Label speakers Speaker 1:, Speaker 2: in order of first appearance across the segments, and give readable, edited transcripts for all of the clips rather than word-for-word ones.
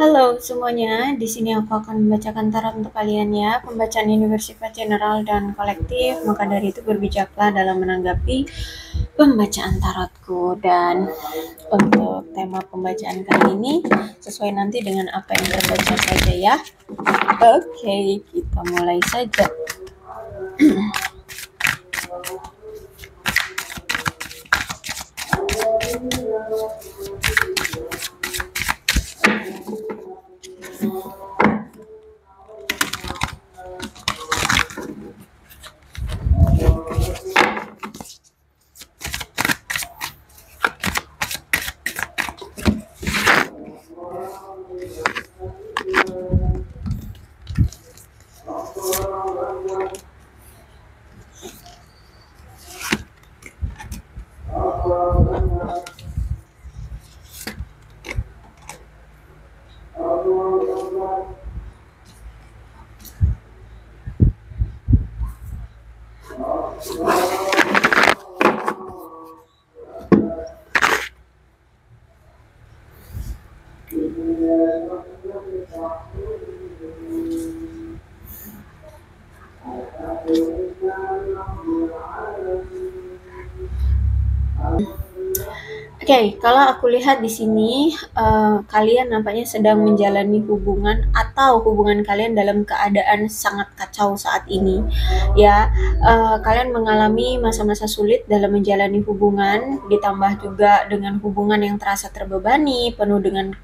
Speaker 1: Halo semuanya, di sini aku akan membacakan tarot untuk kalian ya. Pembacaan ini bersifat general dan kolektif, maka dari itu berbijaklah dalam menanggapi pembacaan tarotku. Dan untuk tema pembacaan kali ini sesuai nanti dengan apa yang terbaca saja ya. Oke, kita mulai saja. Oke, kalau aku lihat di sini kalian nampaknya sedang menjalani hubungan atau hubungan kalian dalam keadaan sangat kacau saat ini, ya. Kalian mengalami masa-masa sulit dalam menjalani hubungan, ditambah juga dengan hubungan yang terasa terbebani, penuh dengan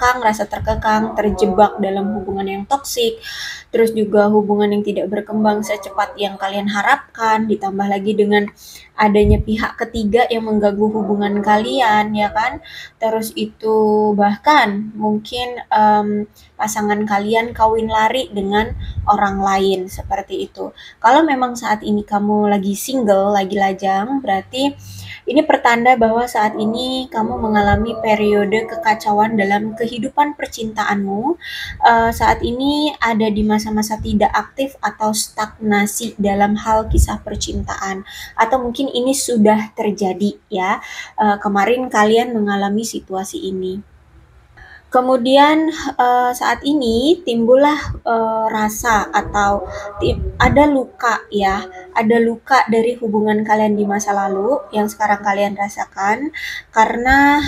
Speaker 1: rasa terkekang, terjebak dalam hubungan yang toksik, terus juga hubungan yang tidak berkembang secepat yang kalian harapkan, ditambah lagi dengan adanya pihak ketiga yang mengganggu hubungan kalian, ya kan? Terus itu bahkan mungkin pasangan kalian kawin lari dengan orang lain seperti itu. Kalau memang saat ini kamu lagi single, lagi lajang, berarti ini pertanda bahwa saat ini kamu mengalami periode kekacauan dalam kehidupan percintaanmu. Saat ini ada di masa-masa tidak aktif atau stagnasi dalam hal kisah percintaan, atau mungkin ini sudah terjadi ya. Kemarin kalian mengalami situasi ini. Kemudian saat ini timbullah rasa atau ada luka ya, ada luka dari hubungan kalian di masa lalu yang sekarang kalian rasakan karena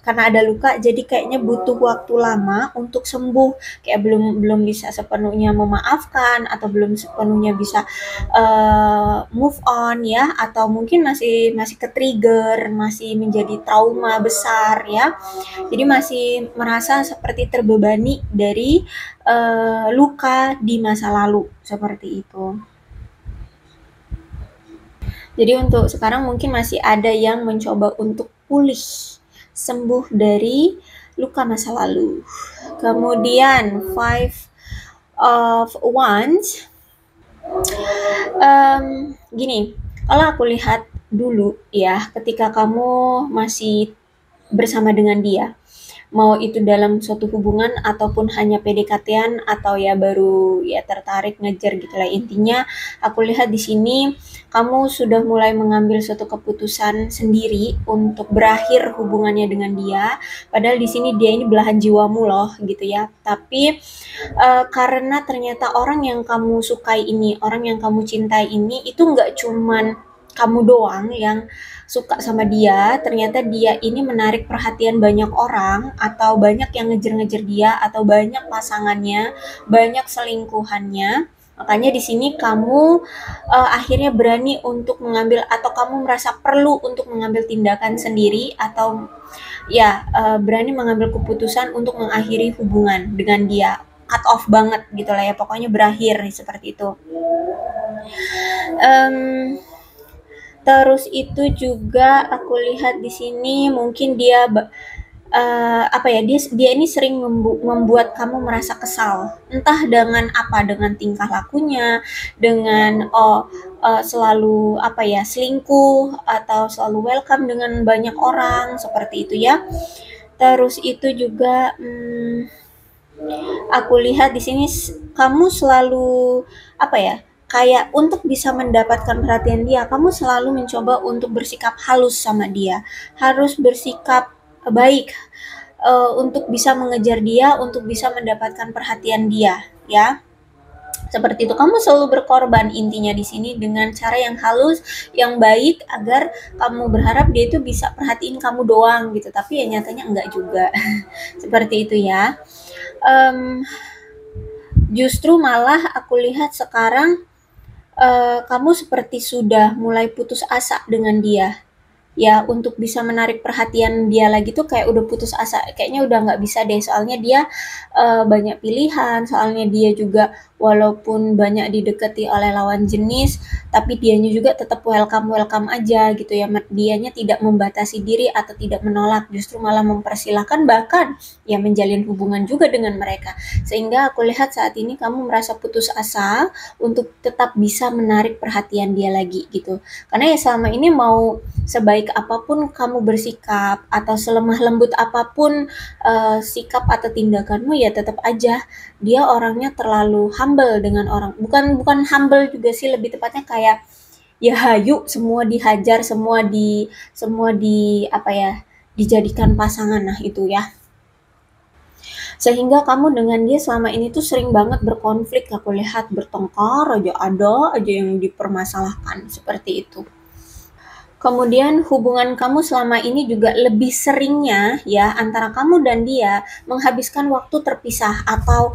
Speaker 1: ada luka, jadi kayaknya butuh waktu lama untuk sembuh, kayak belum belum bisa sepenuhnya memaafkan atau belum sepenuhnya bisa move on ya, atau mungkin masih masih ke-trigger, masih menjadi trauma besar ya. Jadi masih merasa seperti terbebani dari luka di masa lalu seperti itu. Jadi untuk sekarang mungkin masih ada yang mencoba untuk pulih, sembuh dari luka masa lalu. Kemudian Five of Wands. Gini, kalau aku lihat dulu ya, ketika kamu masih bersama dengan dia, mau itu dalam suatu hubungan ataupun hanya PDKT-an atau ya baru ya tertarik ngejar gitulah, intinya aku lihat di sini kamu sudah mulai mengambil suatu keputusan sendiri untuk berakhir hubungannya dengan dia, padahal di sini dia ini belahan jiwamu loh gitu ya. Tapi karena ternyata orang yang kamu sukai ini, orang yang kamu cintai ini itu nggak cuman kamu doang yang suka sama dia, ternyata dia ini menarik perhatian banyak orang, atau banyak yang ngejar-ngejar dia, atau banyak pasangannya, banyak selingkuhannya. Makanya di sini kamu akhirnya berani untuk mengambil, atau kamu merasa perlu untuk mengambil tindakan sendiri, atau ya berani mengambil keputusan untuk mengakhiri hubungan dengan dia, cut off banget gitu lah ya, pokoknya berakhir seperti itu. Um, Terus itu juga aku lihat di sini mungkin dia apa ya, dia ini sering membuat kamu merasa kesal, entah dengan apa, dengan tingkah lakunya, dengan selalu apa ya, selingkuh atau selalu welcome dengan banyak orang seperti itu ya. Terus itu juga aku lihat di sini kamu selalu apa ya, kayak untuk bisa mendapatkan perhatian dia, kamu selalu mencoba untuk bersikap halus sama dia, harus bersikap baik, untuk bisa mengejar dia, untuk bisa mendapatkan perhatian dia, ya. Seperti itu, kamu selalu berkorban intinya di sini dengan cara yang halus, yang baik, agar kamu berharap dia itu bisa perhatiin kamu doang gitu, tapi ya nyatanya enggak juga. Seperti itu ya. Justru malah aku lihat sekarang kamu seperti sudah mulai putus asa dengan dia. Ya, untuk bisa menarik perhatian dia lagi tuh kayak udah putus asa, kayaknya udah nggak bisa deh, soalnya dia banyak pilihan, soalnya dia juga walaupun banyak didekati oleh lawan jenis, tapi dianya juga tetap welcome aja gitu ya, dianya tidak membatasi diri atau tidak menolak, justru malah mempersilahkan, bahkan ya menjalin hubungan juga dengan mereka. Sehingga aku lihat saat ini kamu merasa putus asa untuk tetap bisa menarik perhatian dia lagi gitu. Karena ya selama ini mau sebaik apapun kamu bersikap atau selemah lembut apapun sikap atau tindakanmu, ya tetap aja dia orangnya terlalu humble dengan orang, bukan humble juga sih, lebih tepatnya kayak ya hayu, semua dihajar, semua di apa ya, dijadikan pasangan, nah itu ya. Sehingga kamu dengan dia selama ini tuh sering banget berkonflik, aku lihat bertengkar aja, ada aja yang dipermasalahkan, seperti itu. Kemudian hubungan kamu selama ini juga lebih seringnya ya antara kamu dan dia menghabiskan waktu terpisah atau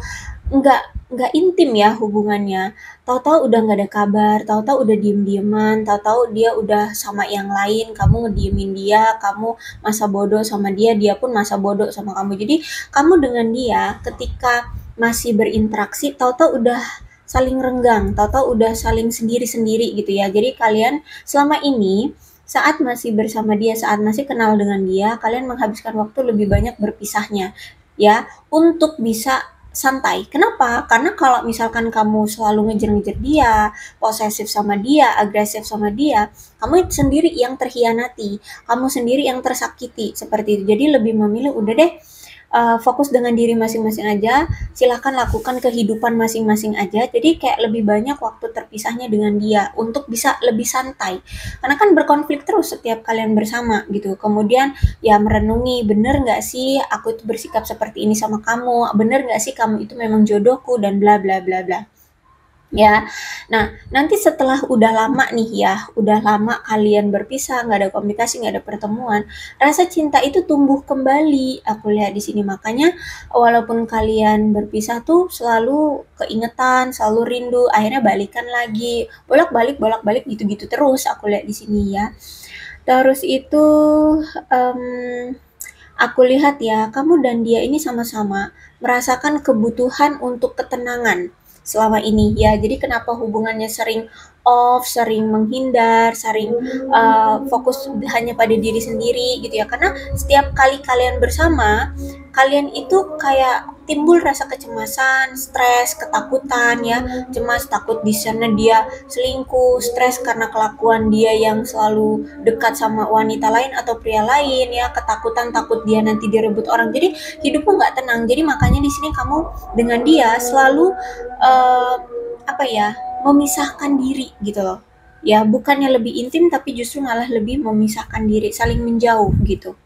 Speaker 1: nggak intim ya hubungannya. Tahu-tahu udah nggak ada kabar, tahu-tahu udah diem-dieman, tahu-tahu dia udah sama yang lain, kamu ngediemin dia, kamu masa bodoh sama dia, dia pun masa bodoh sama kamu. Jadi kamu dengan dia ketika masih berinteraksi, tahu-tahu udah saling renggang, tahu-tahu udah saling sendiri-sendiri gitu ya. Jadi kalian selama ini saat masih bersama dia, saat masih kenal dengan dia, kalian menghabiskan waktu lebih banyak berpisahnya, ya, untuk bisa santai. Kenapa? Karena kalau misalkan kamu selalu ngejar-ngejar dia, posesif sama dia, agresif sama dia, kamu sendiri yang terhianati, kamu sendiri yang tersakiti, seperti itu. Jadi lebih memilih udah deh, fokus dengan diri masing-masing aja, silahkan lakukan kehidupan masing-masing aja, jadi kayak lebih banyak waktu terpisahnya dengan dia untuk bisa lebih santai, karena kan berkonflik terus setiap kalian bersama gitu. Kemudian ya merenungi, bener nggak sih aku itu bersikap seperti ini sama kamu, bener nggak sih kamu itu memang jodohku, dan bla bla bla bla ya. Nah, nanti setelah udah lama nih ya, udah lama kalian berpisah, nggak ada komunikasi, nggak ada pertemuan, rasa cinta itu tumbuh kembali. Aku lihat di sini, makanya walaupun kalian berpisah tuh selalu keingetan, selalu rindu, akhirnya balikan lagi, bolak-balik gitu-gitu terus. Aku lihat di sini ya. Terus itu aku lihat ya, kamu dan dia ini sama-sama merasakan kebutuhan untuk ketenangan selama ini ya. Jadi kenapa hubungannya sering off, sering menghindar, sering fokus hanya pada diri sendiri gitu ya. Karena setiap kali kalian bersama, kalian itu kayak timbul rasa kecemasan, stres, ketakutan ya, cemas, takut di sana dia selingkuh, stres karena kelakuan dia yang selalu dekat sama wanita lain atau pria lain ya, ketakutan takut dia nanti direbut orang. Jadi hidupmu nggak tenang. Jadi makanya di sini kamu dengan dia selalu uh, apa ya, memisahkan diri gitu loh. Ya, bukannya lebih intim tapi justru malah lebih memisahkan diri, saling menjauh gitu.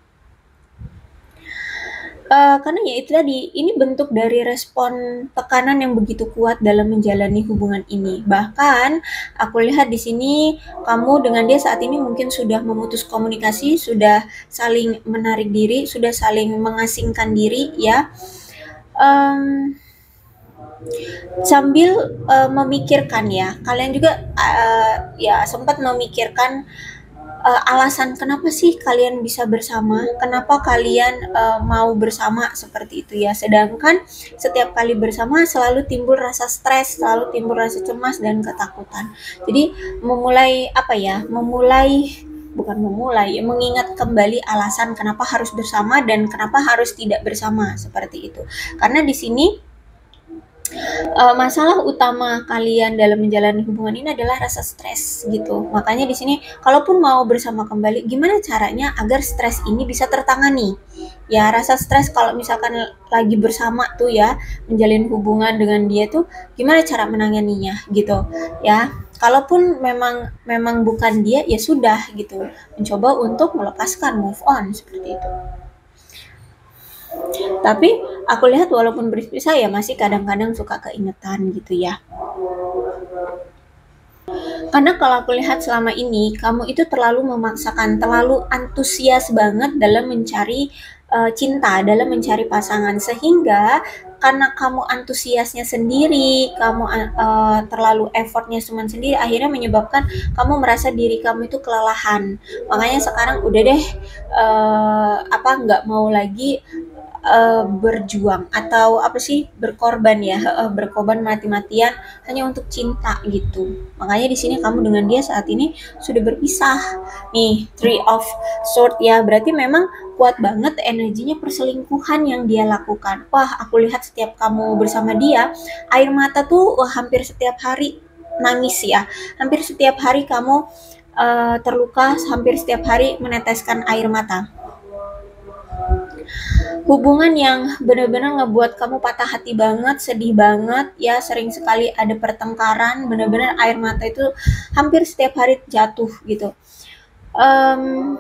Speaker 1: Karena ya itu tadi, ini bentuk dari respon tekanan yang begitu kuat dalam menjalani hubungan ini. Bahkan aku lihat di sini kamu dengan dia saat ini mungkin sudah memutus komunikasi, sudah saling menarik diri, sudah saling mengasingkan diri ya. Um, Sambil memikirkan ya, kalian juga ya sempat memikirkan alasan kenapa sih kalian bisa bersama, kenapa kalian mau bersama, seperti itu ya. Sedangkan setiap kali bersama selalu timbul rasa stres, selalu timbul rasa cemas dan ketakutan. Jadi memulai apa ya, mengingat kembali alasan kenapa harus bersama dan kenapa harus tidak bersama, seperti itu. Karena di sini masalah utama kalian dalam menjalani hubungan ini adalah rasa stres gitu. Makanya di sini kalaupun mau bersama kembali, gimana caranya agar stres ini bisa tertangani? Ya, rasa stres kalau misalkan lagi bersama tuh ya, menjalin hubungan dengan dia tuh gimana cara menanganinya gitu ya. Kalaupun memang bukan dia, ya sudah gitu. Mencoba untuk melepaskan, move on, seperti itu. Tapi aku lihat walaupun berpisah ya masih kadang-kadang suka keingetan gitu ya. Karena kalau aku lihat selama ini, kamu itu terlalu memaksakan, terlalu antusias banget dalam mencari cinta, dalam mencari pasangan, sehingga karena kamu antusiasnya sendiri, kamu terlalu effortnya cuma sendiri, akhirnya menyebabkan kamu merasa diri kamu itu kelelahan. Makanya sekarang udah deh, nggak mau lagi berjuang atau apa sih berkorban ya, berkorban mati-matian hanya untuk cinta gitu. Makanya di sini kamu dengan dia saat ini sudah berpisah. Nih, Three of Sword ya, berarti memang kuat banget energinya perselingkuhan yang dia lakukan. Wah, aku lihat setiap kamu bersama dia, air mata tuh hampir setiap hari nangis ya. Hampir setiap hari kamu terluka, hampir setiap hari meneteskan air mata. Hubungan yang benar-benar ngebuat kamu patah hati banget, sedih banget ya, sering sekali ada pertengkaran, benar-benar air mata itu hampir setiap hari jatuh gitu. Um,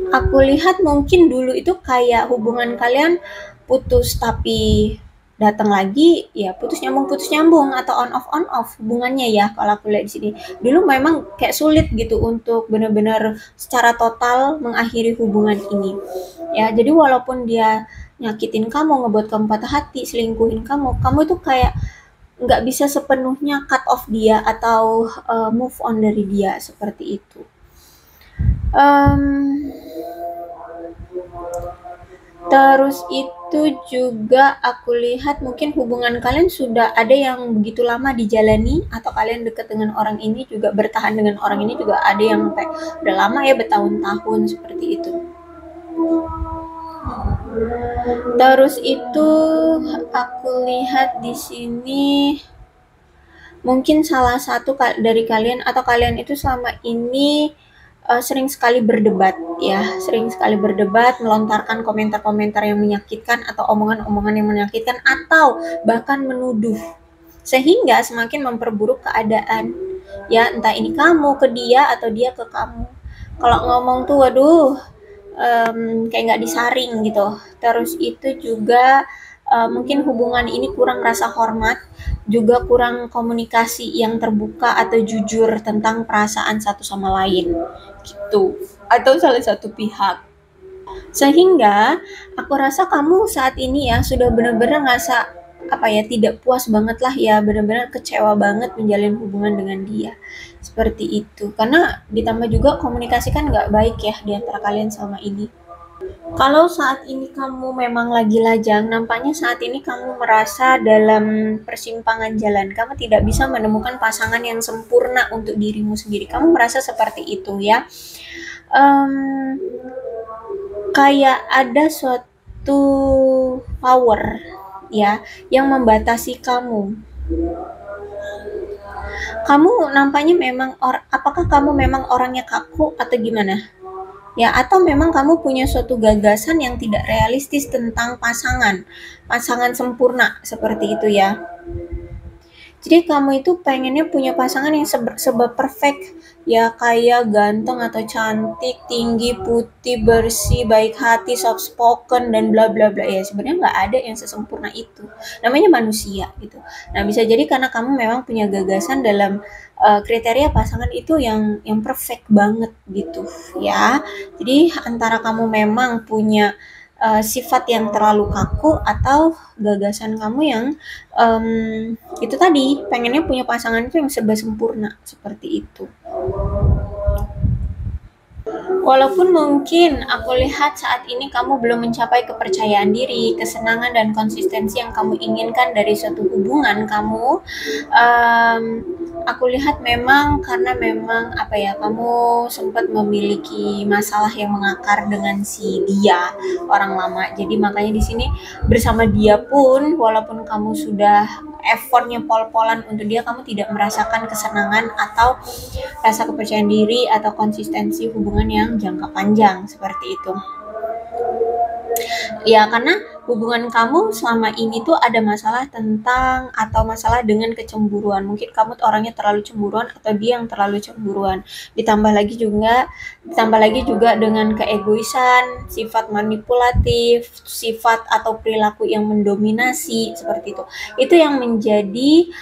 Speaker 1: aku lihat mungkin dulu itu kayak hubungan kalian putus tapi datang lagi ya putus nyambung atau on off hubungannya ya kalau aku lihat di sini. Dulu memang kayak sulit gitu untuk benar-benar secara total mengakhiri hubungan ini. Ya, jadi walaupun dia nyakitin kamu, ngebuat kamu patah hati, selingkuhin kamu, kamu itu kayak nggak bisa sepenuhnya cut off dia atau move on dari dia seperti itu. Um, Terus itu juga aku lihat mungkin hubungan kalian sudah ada yang begitu lama dijalani atau kalian dekat dengan orang ini juga bertahan dengan orang ini juga ada yang sampai udah lama ya bertahun-tahun seperti itu. Terus itu aku lihat di sini mungkin salah satu dari kalian atau kalian itu selama ini sering sekali berdebat ya, sering sekali berdebat, melontarkan komentar-komentar yang menyakitkan atau omongan-omongan yang menyakitkan atau bahkan menuduh sehingga semakin memperburuk keadaan ya, entah ini kamu ke dia atau dia ke kamu. Kalau ngomong tuh waduh, kayak nggak disaring gitu. Terus itu juga mungkin hubungan ini kurang rasa hormat, juga kurang komunikasi yang terbuka atau jujur tentang perasaan satu sama lain gitu, atau salah satu pihak. Sehingga aku rasa kamu saat ini ya sudah benar-benar ngerasa apa ya tidak puas banget lah ya, benar-benar kecewa banget menjalin hubungan dengan dia seperti itu, karena ditambah juga komunikasi kan nggak baik ya di antara kalian selama ini. Kalau saat ini kamu memang lagi lajang, nampaknya saat ini kamu merasa dalam persimpangan jalan. Kamu tidak bisa menemukan pasangan yang sempurna untuk dirimu sendiri. Kamu merasa seperti itu ya. Um, Kayak ada suatu power ya yang membatasi kamu. Kamu nampaknya memang apakah kamu memang orangnya kaku atau gimana? Ya, atau memang kamu punya suatu gagasan yang tidak realistis tentang pasangan sempurna seperti itu ya. Jadi kamu itu pengennya punya pasangan yang serba perfect ya, kayak ganteng atau cantik, tinggi, putih, bersih, baik hati, soft spoken dan bla bla bla ya. Sebenarnya nggak ada yang sesempurna itu. Namanya manusia gitu. Nah, bisa jadi karena kamu memang punya gagasan dalam kriteria pasangan itu yang perfect banget gitu ya. Jadi antara kamu memang punya sifat yang terlalu kaku atau gagasan kamu yang itu tadi pengennya punya pasangan itu yang serba sempurna seperti itu. Walaupun mungkin aku lihat saat ini kamu belum mencapai kepercayaan diri, kesenangan dan konsistensi yang kamu inginkan dari suatu hubungan kamu, aku lihat memang karena memang apa ya, kamu sempat memiliki masalah yang mengakar dengan si dia, orang lama. Jadi makanya di sini bersama dia pun walaupun kamu sudah effortnya pol-polan untuk dia, kamu tidak merasakan kesenangan atau rasa kepercayaan diri atau konsistensi hubungan yang jangka panjang seperti itu. Ya, karena hubungan kamu selama ini tuh ada masalah tentang atau masalah dengan kecemburuan. Mungkin kamu tuh orangnya terlalu cemburuan atau dia yang terlalu cemburuan. Ditambah lagi juga dengan keegoisan, sifat manipulatif, sifat atau perilaku yang mendominasi seperti itu. Itu yang menjadi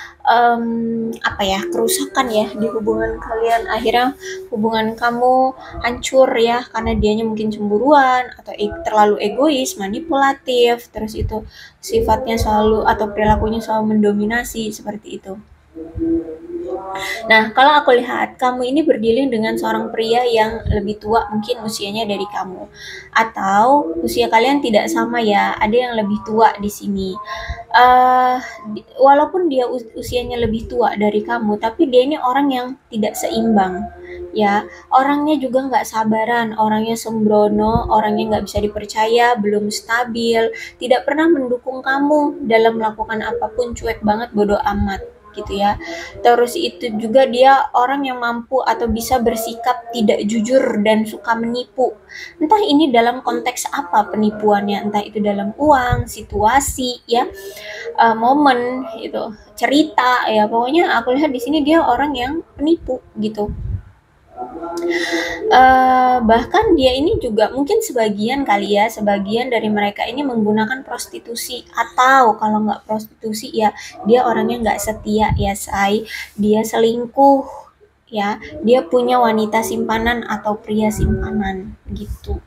Speaker 1: apa ya, kerusakan ya di hubungan kalian. Akhirnya hubungan kamu hancur ya karena dianya mungkin cemburuan atau terlalu egois, manipulatif, terus itu sifatnya selalu atau perilakunya selalu mendominasi seperti itu. Nah, kalau aku lihat kamu ini berdilin dengan seorang pria yang lebih tua mungkin usianya dari kamu. Atau usia kalian tidak sama ya, ada yang lebih tua di sini. Eh Walaupun dia usianya lebih tua dari kamu, tapi dia ini orang yang tidak seimbang. Ya, orangnya juga nggak sabaran, orangnya sembrono, orangnya nggak bisa dipercaya, belum stabil, tidak pernah mendukung kamu dalam melakukan apapun, cuek banget, bodoh amat gitu ya. Terus itu juga dia orang yang mampu atau bisa bersikap tidak jujur dan suka menipu. Entah ini dalam konteks apa penipuannya, entah itu dalam uang, situasi ya, momen itu, cerita ya. Pokoknya aku lihat di sini dia orang yang penipu gitu. Bahkan dia ini juga mungkin sebagian kali ya, sebagian dari mereka ini menggunakan prostitusi atau kalau nggak prostitusi ya dia orangnya nggak setia ya say, dia selingkuh ya, dia punya wanita simpanan atau pria simpanan gitu.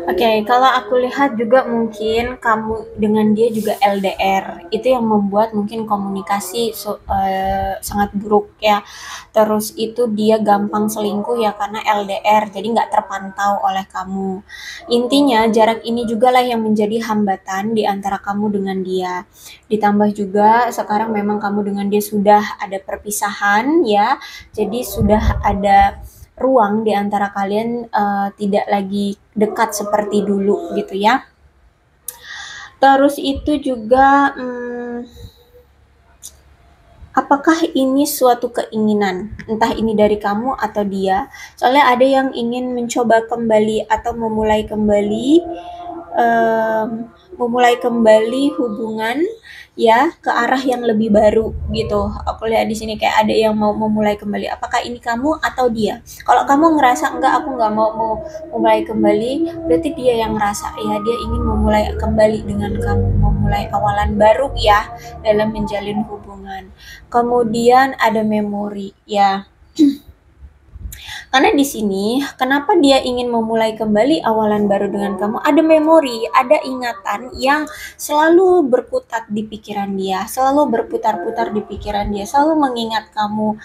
Speaker 1: Oke, kalau aku lihat juga mungkin kamu dengan dia juga LDR. Itu yang membuat mungkin komunikasi sangat buruk ya. Terus itu dia gampang selingkuh ya karena LDR, jadi nggak terpantau oleh kamu. Intinya jarak ini juga lah yang menjadi hambatan di antara kamu dengan dia. Ditambah juga sekarang memang kamu dengan dia sudah ada perpisahan ya. Jadi sudah ada ruang di antara kalian, tidak lagi dekat seperti dulu gitu ya. Terus itu juga, apakah ini suatu keinginan? Entah ini dari kamu atau dia. Soalnya ada yang ingin mencoba kembali atau memulai kembali hubungan ya ke arah yang lebih baru gitu. Aku lihat di sini kayak ada yang mau memulai kembali. Apakah ini kamu atau dia? Kalau kamu ngerasa enggak, aku nggak mau memulai kembali, berarti dia yang ngerasa ya dia ingin memulai kembali dengan kamu, memulai awalan baru ya dalam menjalin hubungan. Kemudian ada memori ya. Karena di sini, kenapa dia ingin memulai kembali awalan baru dengan kamu? Ada memori, ada ingatan yang selalu berkutat di pikiran dia, selalu berputar-putar di pikiran dia, selalu mengingat kamu,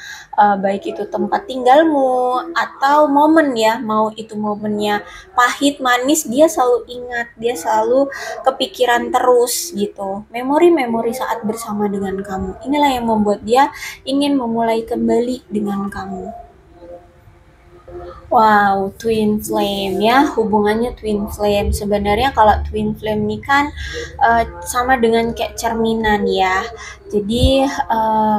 Speaker 1: baik itu tempat tinggalmu atau momen ya, mau itu momennya pahit, manis, dia selalu ingat, dia selalu kepikiran terus gitu. Memori-memori saat bersama dengan kamu. Inilah yang membuat dia ingin memulai kembali dengan kamu. Wow, twin flame ya, hubungannya twin flame. Sebenarnya kalau twin flame ini kan sama dengan kayak cerminan ya. Jadi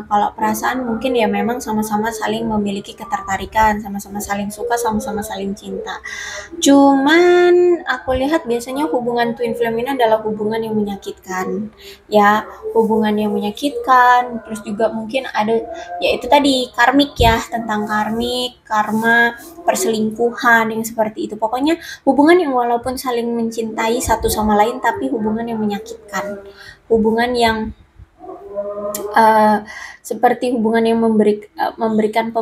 Speaker 1: kalau perasaan mungkin ya memang sama-sama saling memiliki ketertarikan, sama-sama saling suka, sama-sama saling cinta. Cuman aku lihat biasanya hubungan twin flame ini adalah hubungan yang menyakitkan. Ya, hubungan yang menyakitkan, terus juga mungkin ada ya itu tadi karmik ya, tentang karmik, karma, perselingkuhan yang seperti itu. Pokoknya hubungan yang walaupun saling mencintai satu sama lain tapi hubungan yang menyakitkan. Hubungan yang eee, seperti hubungan yang memberikan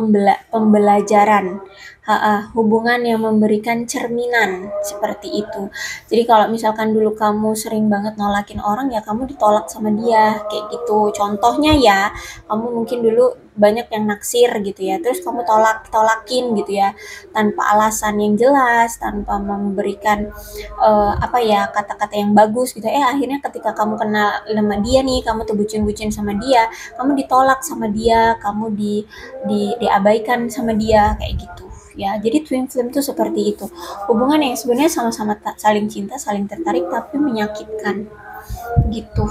Speaker 1: pembelajaran, heeh, hubungan yang memberikan cerminan, seperti itu. Jadi kalau misalkan dulu kamu sering banget nolakin orang, ya kamu ditolak sama dia, kayak gitu. Contohnya ya, kamu mungkin dulu banyak yang naksir gitu ya, terus kamu tolakin gitu ya, tanpa alasan yang jelas, tanpa memberikan apa ya, kata-kata yang bagus gitu. Akhirnya ketika kamu kenal sama dia nih, kamu tuh bucin-bucin sama dia, kamu ditolak sama dia, kamu diabaikan sama dia, kayak gitu ya. Jadi twin flame tuh seperti itu, hubungan yang sebenarnya sama-sama saling cinta, saling tertarik, tapi menyakitkan gitu.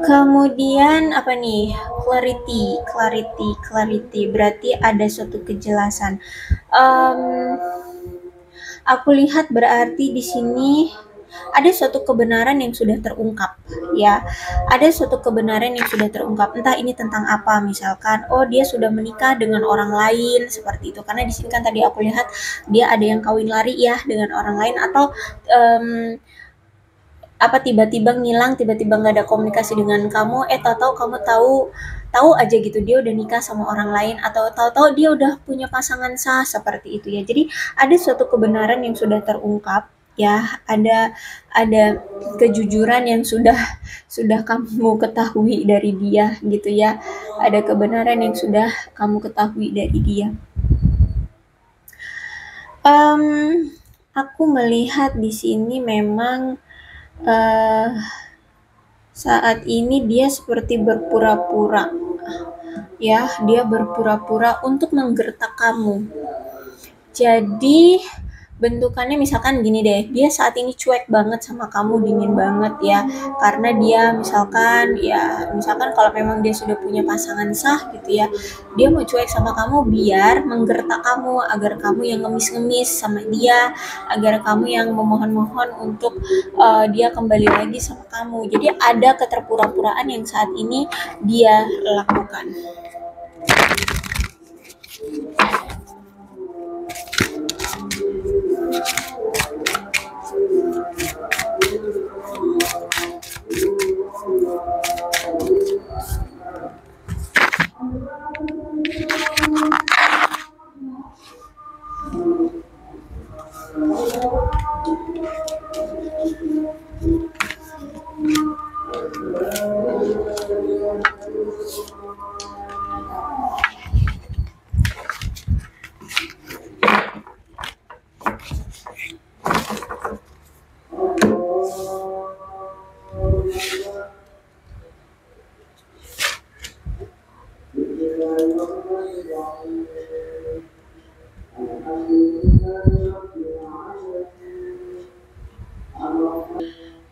Speaker 1: Kemudian apa nih? Clarity. Berarti ada suatu kejelasan. Um, aku lihat berarti di sini ada suatu kebenaran yang sudah terungkap, ya. Ada suatu kebenaran yang sudah terungkap. Entah ini tentang apa, misalkan, oh dia sudah menikah dengan orang lain, seperti itu. Karena di sini kan tadi aku lihat dia ada yang kawin lari ya dengan orang lain, atau um, apa tiba-tiba ngilang, tiba-tiba nggak ada komunikasi dengan kamu, tahu-tahu kamu tahu aja gitu dia udah nikah sama orang lain, atau tahu-tahu dia udah punya pasangan sah, seperti itu ya. Jadi ada suatu kebenaran yang sudah terungkap, ya, ada kejujuran yang sudah kamu ketahui dari dia gitu ya. Ada kebenaran yang sudah kamu ketahui dari dia. Um, aku melihat di sini memang saat ini dia seperti berpura-pura, ya, dia berpura-pura untuk menggertak kamu. Jadi bentukannya misalkan gini deh, dia saat ini cuek banget sama kamu, dingin banget ya, karena dia misalkan kalau memang dia sudah punya pasangan sah gitu ya, dia mau cuek sama kamu biar menggertak kamu, agar kamu yang ngemis-ngemis sama dia, agar kamu yang memohon-mohon untuk dia kembali lagi sama kamu. Jadi ada keterpura-puraan yang saat ini dia lakukan.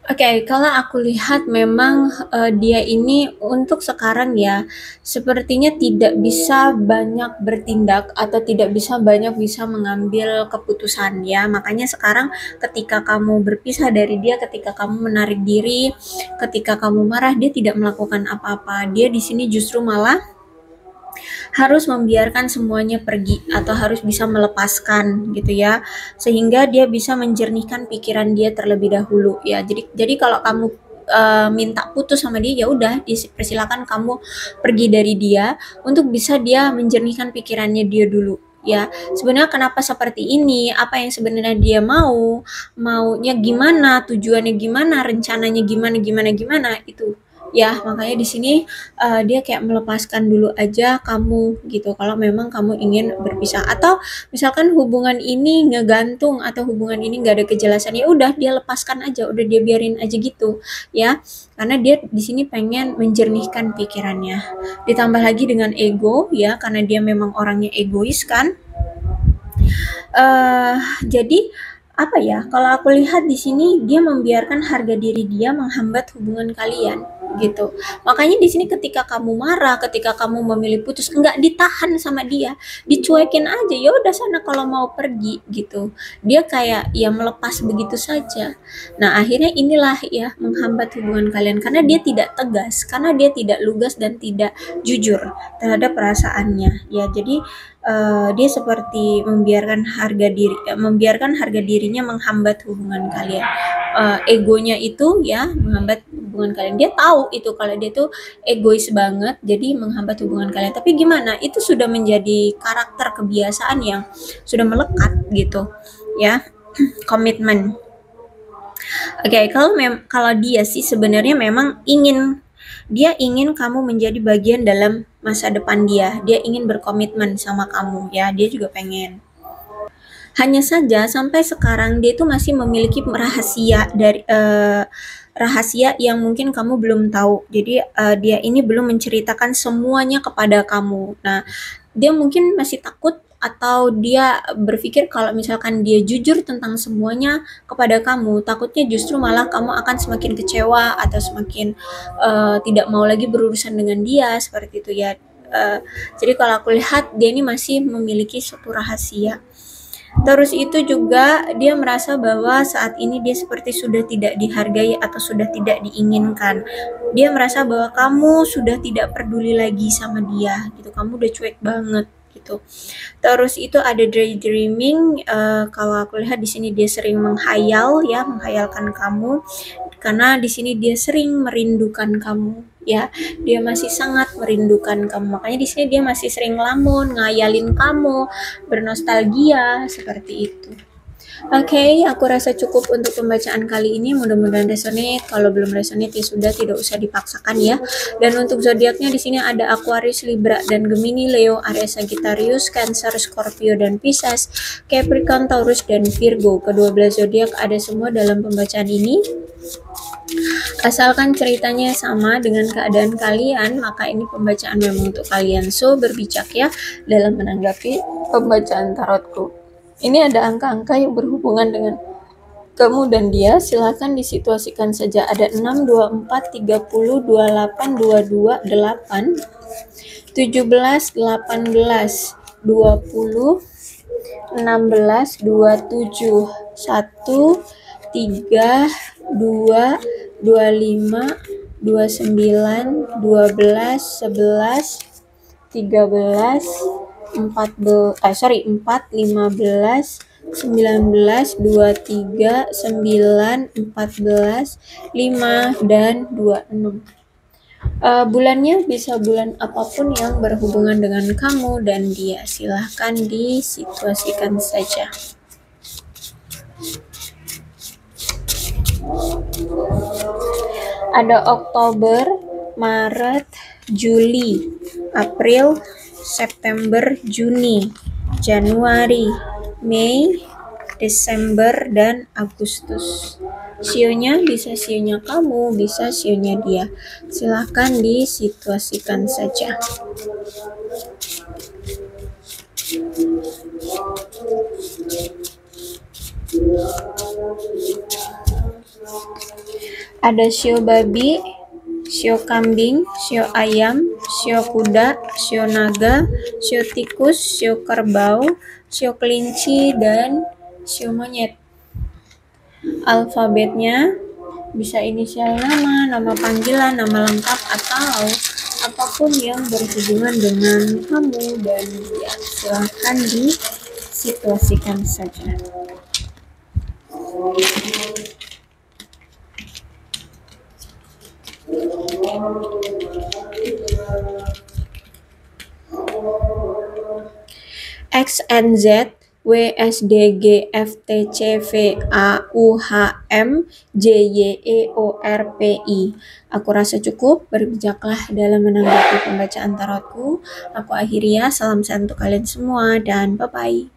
Speaker 1: Oke, kalau aku lihat memang dia ini untuk sekarang ya, sepertinya tidak bisa banyak bertindak atau tidak bisa mengambil keputusan ya. Makanya sekarang ketika kamu berpisah dari dia, ketika kamu menarik diri, ketika kamu marah, dia tidak melakukan apa-apa. Dia di sini justru malah harus membiarkan semuanya pergi atau harus bisa melepaskan gitu ya, sehingga dia bisa menjernihkan pikiran dia terlebih dahulu ya. Jadi kalau kamu minta putus sama dia, ya udah dipersilakan kamu pergi dari dia untuk bisa dia menjernihkan pikirannya dia dulu ya. Sebenarnya kenapa seperti ini, apa yang sebenarnya dia maunya gimana, tujuannya gimana, rencananya gimana itu ya. Makanya di sini dia kayak melepaskan dulu aja kamu gitu, kalau memang kamu ingin berpisah, atau misalkan hubungan ini ngegantung atau hubungan ini nggak ada kejelasan, ya udah dia lepaskan aja, udah dia biarin aja gitu ya, karena dia di sini pengen menjernihkan pikirannya. Ditambah lagi dengan ego ya, karena dia memang orangnya egois kan. Jadi apa ya, kalau aku lihat di sini dia membiarkan harga diri dia menghambat hubungan kalian gitu. Makanya di sini ketika kamu marah, ketika kamu memilih putus, enggak ditahan sama dia, dicuekin aja, ya udah sana kalau mau pergi gitu. Dia kayak ya melepas begitu saja. Nah, akhirnya inilah ya menghambat hubungan kalian, karena dia tidak tegas, karena dia tidak lugas dan tidak jujur terhadap perasaannya. Ya, jadi dia seperti membiarkan harga dirinya menghambat hubungan kalian. Egonya itu ya menghambat hubungan hubungan kalian. Dia tahu itu kalau dia tuh egois banget, jadi menghambat hubungan kalian. Tapi gimana? Itu sudah menjadi karakter kebiasaan yang sudah melekat gitu, ya. Komitmen. Oke, kalau dia sih sebenarnya memang dia ingin kamu menjadi bagian dalam masa depan dia. Dia ingin berkomitmen sama kamu ya. Dia juga pengen. Hanya saja sampai sekarang dia itu masih memiliki rahasia yang mungkin kamu belum tahu. Jadi dia ini belum menceritakan semuanya kepada kamu. Nah, dia mungkin masih takut atau dia berpikir kalau misalkan dia jujur tentang semuanya kepada kamu, takutnya justru malah kamu akan semakin kecewa atau semakin tidak mau lagi berurusan dengan dia seperti itu ya. Jadi kalau aku lihat dia ini masih memiliki suatu rahasia. Terus itu juga dia merasa bahwa saat ini dia seperti sudah tidak dihargai atau sudah tidak diinginkan. Dia merasa bahwa kamu sudah tidak peduli lagi sama dia gitu. Kamu udah cuek banget gitu. Terus itu ada daydreaming, kalau aku lihat di sini dia sering menghayal ya, menghayalkan kamu karena di sini dia sering merindukan kamu ya. Dia masih sangat merindukan kamu. Makanya di sini dia masih sering ngelamun, ngayalin kamu, bernostalgia seperti itu. Oke, aku rasa cukup untuk pembacaan kali ini. Mudah-mudahan resonate. Kalau belum resonate ya sudah, tidak usah dipaksakan ya. Dan untuk zodiaknya di sini ada Aquarius, Libra, dan Gemini, Leo, Aries, Sagittarius, Cancer, Scorpio, dan Pisces, Capricorn, Taurus, dan Virgo. Ke-12 zodiak ada semua dalam pembacaan ini. Asalkan ceritanya sama dengan keadaan kalian, maka ini pembacaan memang untuk kalian. So, berbijak ya dalam menanggapi pembacaan tarotku. Ini ada angka-angka yang berhubungan dengan kamu dan dia. Silahkan disituasikan saja. Ada 6, 24, 30, 28, 22, 8, 17, 18, 20, 16, 27, 1, 3, 2, 25, 29, 12, 11, 13, 4, 15, 19, 23, 9, 14, 5, dan 26. Bulannya bisa bulan apapun yang berhubungan dengan kamu dan dia. Silahkan disituasikan saja. Ada Oktober, Maret, Juli, April, September, Juni, Januari, Mei, Desember, dan Agustus. Sionya bisa sionya kamu, bisa sionya dia. Silahkan disituasikan saja. Ada sio babi, sio kambing, sio ayam, sio kuda, sio naga, sio tikus, sio kerbau, sio kelinci, dan sio monyet. Alfabetnya bisa inisial nama panggilan, nama lengkap, atau apapun yang berhubungan dengan kamu dan dia. Silahkan disituasikan saja. X, N, Z, W, S, D, G, F, T, C, V, A, U, H, M, J, Y, E, O, R, P, I. Aku rasa cukup, berbijaklah dalam menanggapi pembacaan tarotku. Aku akhiri ya, salam sehat untuk kalian semua, dan bye-bye.